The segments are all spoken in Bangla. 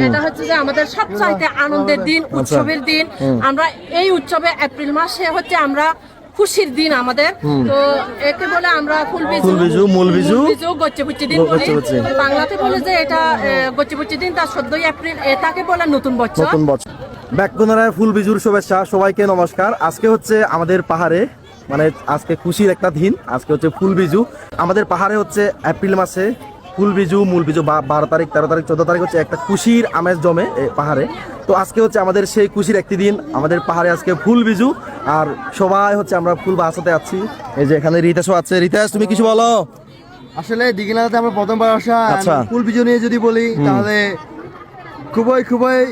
এটা হচ্ছে যে আমাদের সবচাইতে আনন্দের দিন, উৎসবের দিন। আমরা এই উৎসবে এপ্রিল মাসে হচ্ছে আমরা খুশির দিন আমাদের। তো একে বলে আমরা ফুল বিজু, মূল বিজু, গচ্চেপুচি দিন বলি। বাংলাতে বলে যে এটা গচ্চেপুচি দিন, তার 14 এপ্রিল এটাকে বলে নতুন বছর। ব্যাকগুনারায় ফুল বিজুর শুভেচ্ছা সবাইকে, নমস্কার। আজকে হচ্ছে আমাদের পাহাড়ে মানে আজকে খুশির একটা দিন, আজকে হচ্ছে ফুল বিজু। আমাদের পাহাড়ে হচ্ছে এপ্রিল মাসে ফুল বিজু, মূল বিজু 12 তারিখ, 13 তারিখ, 14 তারিখ হচ্ছে একটা খুশির আমেজ জমে পাহাড়ে। তো আজকে হচ্ছে আমাদের সেই খুশির একটি দিন, আমাদের পাহাড়ে আজকে ফুল বিজু। আর সবাই হচ্ছে আমরা ফুল বাসাতে আছি। এই যে এখানে রিতেশও আছে। রিতেশ, তুমি কিছু বলো। আসলে দীঘিনালাতে আমরা প্রথমবার আসা। আচ্ছা। ফুল বিজু নিয়ে যদি বলি তাহলে খুবই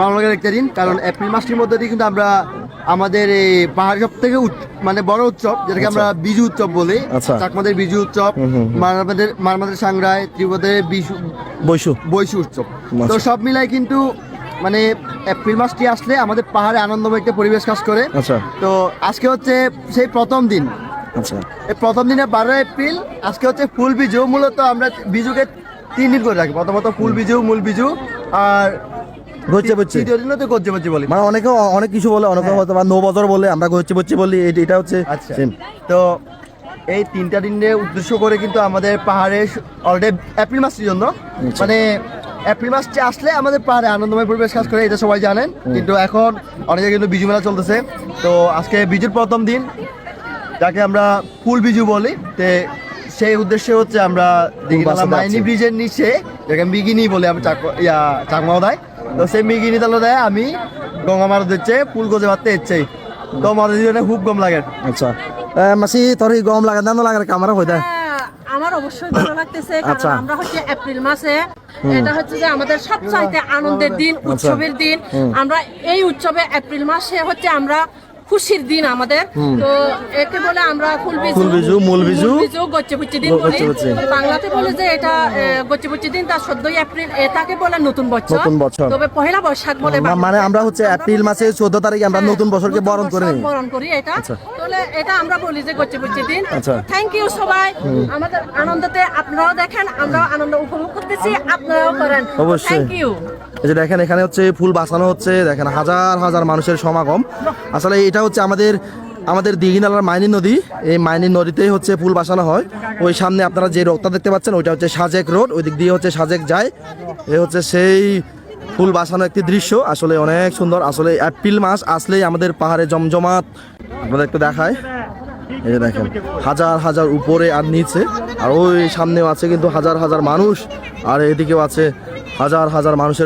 ভালো লাগার একটা দিন, কারণ এপ্রিল মাসটির মধ্যে দিয়ে কিন্তু আমরা আমাদের এই পাহাড় সব থেকে মানে বড় উৎসব, যেটাকে আমরা বিজু উৎসব বলি। আচ্ছা। চাকমাদের বিজু উৎসব, মারমাদের সাংরাই, ত্রিপুরাদের বৈশু উৎসব। তো সব মিলাই কিন্তু মানে এপ্রিল মাসটি আসলে আমাদের পাহাড়ে আনন্দময় একটা পরিবেশ কাজ করে। আচ্ছা। তো আজকে হচ্ছে সেই প্রথম দিন। আচ্ছা। এই প্রথম দিনে 12 এপ্রিল, আজকে হচ্ছে ফুল বিজু। মূলত আমরা বিজুকে 3 দিন করে রাখি। প্রথমত ফুল বিজু, মূল বিজু, আর তৃতীয় দিন হচ্ছে গজ্জেবজ্জি বলি। মানে অনেকে অনেক কিছু বলে, অনেকে হয়তো বা নববছর বলে, আমরা গজ্জেবজ্জি বলি। এটা হচ্ছে আচ্ছা। তো এই 3টা দিনে উদ্দেশ্য করে কিন্তু আমাদের পাহাড়ে অলরেডি এপ্রিল মাসের জন্য মানে এপ্রিল মাসটি আসলে আমাদের পাহাড়ে আনন্দময় পরিবেশ কাজ করে, এটা সবাই জানেন। কিন্তু এখন অনেকে কিন্তু বিজু মেলা চলতেছে। তো আজকে বিজুর প্রথম দিন, যাকে আমরা ফুল বিজু বলি। তো সেই উদ্দেশ্যে হচ্ছে আমরা দীঘিনালা মাইনি ব্রিজের নিচে, যেখানে মিগিনি বলে আমি চাকমাও দেয়। তো সেই মিগিনি তালো দেয় আমি গঙ্গা মারা দিচ্ছে ফুল গজে মারতে ইচ্ছে। তো মারা দিলে খুব গম লাগে। আচ্ছা মাসি, তোর গম লাগে না লাগার কামারা হয়ে দেয়? আমার অবশ্যই ভালো লাগতেছে, কারণ আমরা হচ্ছে এপ্রিল মাসে এটা হচ্ছে যে আমাদের সবচাইতে আনন্দের দিন, উৎসবের দিন। আমরা এই উৎসবে এপ্রিল মাসে হচ্ছে আমরা খুশির দিন আমাদের। তো একে বলে আমরা ফুল বিজু, মূল বিজু, গচ্চেপুচি দিন বলি। বাংলাতে বলে যে এটা গচ্চেপুচি দিন, তার 14 এপ্রিল এটাকে বলে নতুন বছর। তবে পহেলা বৈশাখ বলে। মানে আমরা হচ্ছে এপ্রিল মাসে 14 তারিখে আমরা নতুন বছরকে বরণ করি এটা। তাহলে এটা আমরা বলি যে গচ্চেপুচি দিন। থ্যাংক ইউ সবাই। আমাদের আনন্দতে আপনারাও দেখেন, আমরাও আনন্দ উপভোগ করতেছি, আপনারাও করেন। অবশ্যই। Thank you. এই যে দেখেন এখানে হচ্ছে ফুল বাঁচানো হচ্ছে, দেখেন হাজার হাজার মানুষের সমাগম। আসলে এটা হচ্ছে আমাদের দীঘিনালার মাইনী নদী। এই মাইনী নদীতেই হচ্ছে ফুল বাসানো হয়। ওই সামনে আপনারা যে রোডটা দেখতে পাচ্ছেন, ওইটা হচ্ছে সাজেক রোড, ওই দিক দিয়ে হচ্ছে সাজেক যায়। এই হচ্ছে সেই ফুল বাসানো একটি দৃশ্য, আসলে অনেক সুন্দর। আসলে এপ্রিল মাস আসলেই আমাদের পাহাড়ে জমজমাট। আপনাদের একটু দেখায়, এই যে দেখেন হাজার হাজার উপরে আর নিচে, আর ওই সামনেও আছে কিন্তু হাজার হাজার মানুষ, আর এদিকেও আছে হাজার হাজার মানুষের